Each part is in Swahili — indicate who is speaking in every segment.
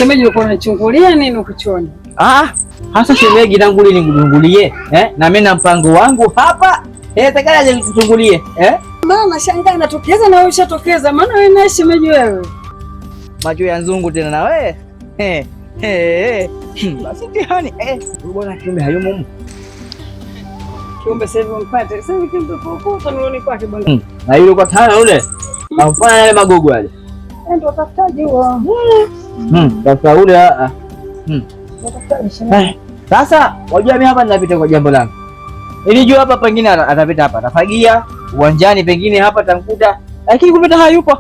Speaker 1: Shemeji uko unachungulia nini ukuchoni?
Speaker 2: Hasa shemeji nangu li ningudungulie, na mimi na mpango wangu hapa. Takala aje nikuchungulie,
Speaker 1: Mama shangaa natokeza na wewe ushatokeza. Maana wewe na shemeji wewe.
Speaker 2: Macho ya nzungu tena na wewe. Basi tihani, bwana kiumbe hayumo huko.
Speaker 1: Kiumbe sasa hivi mpate. Sasa hivi kiumbe kwa kanuni kwake bwana.
Speaker 2: Na yule kwa tana yule. Afanya yale magogo yale.
Speaker 1: Ndio utafutaje huo?
Speaker 2: Sasa ule sasa wajua mimi hapa ninapita kwa jambo langu. Nilijua hapa pengine atapita hapa. Atafagia uwanjani pengine hapa tamkuta. Lakini kupita hayupo.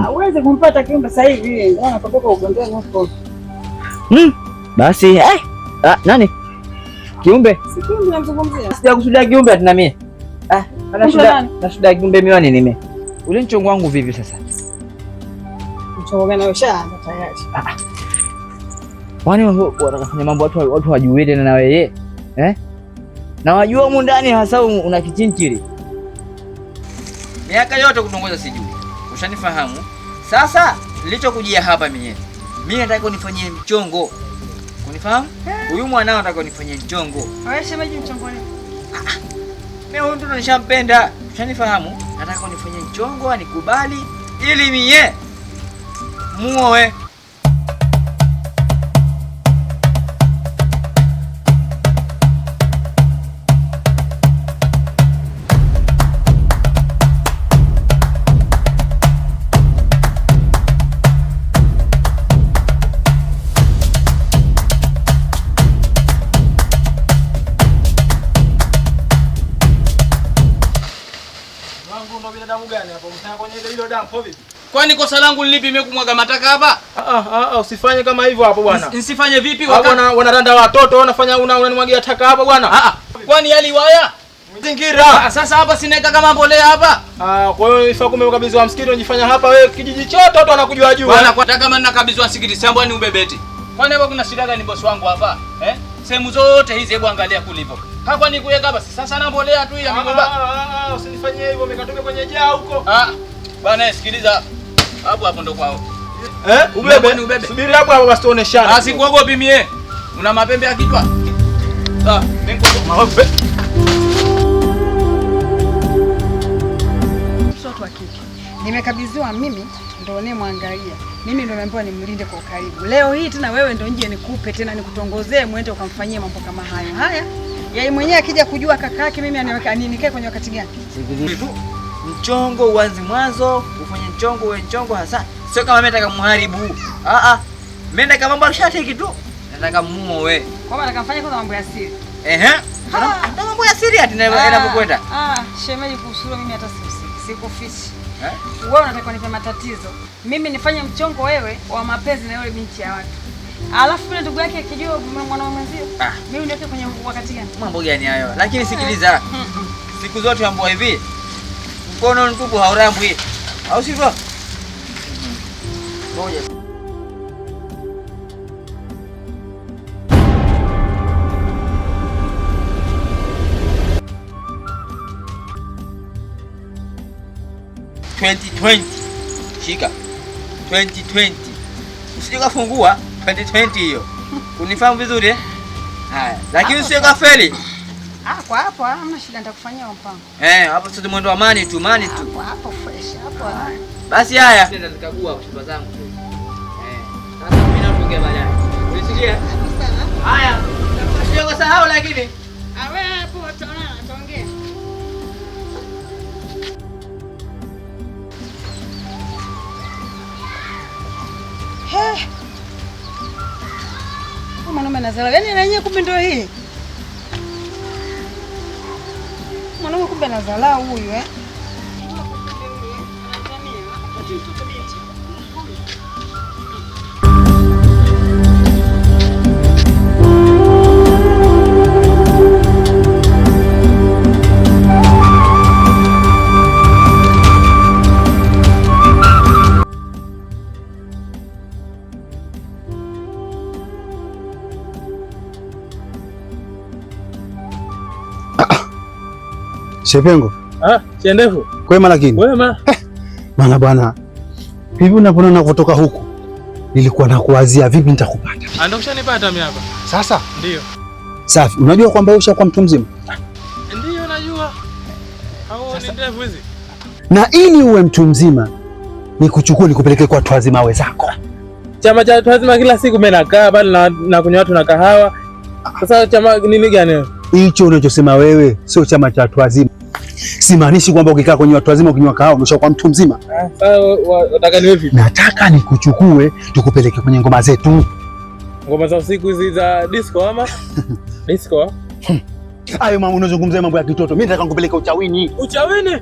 Speaker 1: Hawezi kumpata kiumbe sasa hivi. Unaona kutoka ugondoni huko.
Speaker 2: Basi nani? Kiumbe?
Speaker 1: Si kiumbe namzungumzia.
Speaker 2: Sijakusudia kiumbe atina mimi. Nasudia kiumbe miwani nime. Ule mchongo wangu vipi sasa?
Speaker 1: Mchongo gani ushaanza tayari?
Speaker 2: Kwani wanafanya mambo watu wajuwe tena na wewe? Na wajua huko ndani hasa una kichinchiri. Miaka yote kutongoza sijui. Ushanifahamu? Sasa nilichokujia hapa mimi nataka unifanyie mchongo. Unifahamu? Huyu mwanao nataka unifanyie mchongo.
Speaker 1: Wewe shemeji mchongo nini?
Speaker 2: Mimi huyu mtu nishampenda. Ushanifahamu? Nataka unifanyie mchongo, anikubali ili mie muoe.
Speaker 3: Kwani kosa langu lipi mimi kumwaga mataka hapa?
Speaker 4: Usifanye kama hivyo hapo bwana.
Speaker 3: Nisifanye vipi
Speaker 4: wakati wanaranda watoto wanafanya unanimwagia taka hapa bwana?
Speaker 3: Kwani yaliwaya?
Speaker 4: Zingira.
Speaker 3: Sasa hapa sinaweka kama mbolea hapa.
Speaker 4: Kwa hiyo ifaa kumekabidhiwa msikiti unajifanya hapa wewe kijiji chote watu wanakujua juu.
Speaker 3: Bwana kwa kama ninakabidhiwa msikiti samba ni ubebeti. Kwani hapa kuna shida gani bosi wangu hapa? Sehemu zote hizi hebu angalia kulipo. Hapa ni kuweka basi. Sasa na mbolea tu ya migomba.
Speaker 4: Usinifanyie hivyo umekatoka kwenye jaa huko.
Speaker 3: Bwana sikiliza. Hapo ndo kwao.
Speaker 4: Ubebe. Subiri hapo basi tuoneshane.
Speaker 3: Sikuogopi mie. Una mapembe ya kichwa? Mimi
Speaker 4: maombe.
Speaker 1: Mtoto wa kike. Nimekabidhiwa mimi ndio nimwangalia. Mimi ndio nimeambiwa nimlinde kwa karibu. Leo hii tena wewe ndio nje nikupe tena nikutongozee muende ukamfanyie mambo kama hayo. Haya. Yeye mwenyewe akija kujua kakake mimi aniweka nikae kwenye wakati gani?
Speaker 2: Sikiliza tu. Mchongo uanze mwanzo, ufanye mchongo uwe mchongo hasa. Sio kama mimi nataka muharibu. Mimi nataka mambo yashatiki tu. Nataka muoe.
Speaker 1: Kwa maana nakamfanya kwanza mambo ya siri.
Speaker 2: Ndio mambo ya siri hadi inapokwenda.
Speaker 1: Shemeji kuhusu mimi hata sikufichi. Wewe unataka nipe matatizo. Mimi nifanye mchongo wewe wa mapenzi na yule binti ya watu. Alafu yule ndugu yake akijua mwanaume mwenzio. Mimi ndio kwenye wakati gani?
Speaker 2: Mambo gani hayo? Lakini sikiliza. Siku zote ambapo hivi mkono mtupu haurambwi. Au sivyo? Ngoja. Shika 2020 usije kafungua 2020 hiyo. Unifahamu vizuri Haya, lakini usije kafeli.
Speaker 1: Kwa hapo hamna shida nitakufanyia mpango.
Speaker 2: Hapo sasa mwendo wa mani tu.
Speaker 1: Hapo fresh hapo.
Speaker 2: Basi haya. Nenda nikagua shamba zangu. Sasa mimi naongea baadaye. Unisikia? Haya. Usije kusahau lakini.
Speaker 1: Wewe hapo tuongea. Mwanaume anazala. Yaani na yeye kumbe ndio hii. Mwanaume kumbe anazala huyu
Speaker 4: Shepengo.
Speaker 3: Chendefu.
Speaker 4: Kwema lakini.
Speaker 3: Wema.
Speaker 4: Bana bwana. Hivi unapona kutoka huku.
Speaker 5: nilikuwa nakuwazia vipi nitakupata.
Speaker 4: Ndio ushanipata mimi hapa.
Speaker 5: Sasa
Speaker 4: Ndio.
Speaker 5: safi, unajua kwamba wewe ushakuwa mtu mzima?
Speaker 4: Ndio najua. Hao ni ndevu hizi.
Speaker 5: Na ili uwe mtu mzima nikuchukue nikupeleke kwa watu wazima wenzako.
Speaker 4: Chama cha watu wazima kila siku mimi nakaa bali na kunywa watu na kahawa. Sasa chama nini gani?
Speaker 5: Hicho unachosema wewe sio chama cha watu wazima. Simaanishi kwamba ukikaa kwenye watu wazima ukinywa kahawa umeshakuwa mtu mzima.
Speaker 4: Sasa unataka niwe vipi?
Speaker 5: Nataka nikuchukue tukupeleke kwenye ngoma zetu.
Speaker 4: Ngoma za usiku hizi za disco ama? Disco?
Speaker 5: Hayo mambo unazungumzia mambo ya kitoto. Mimi nataka nikupeleke uchawini.
Speaker 4: Uchawini?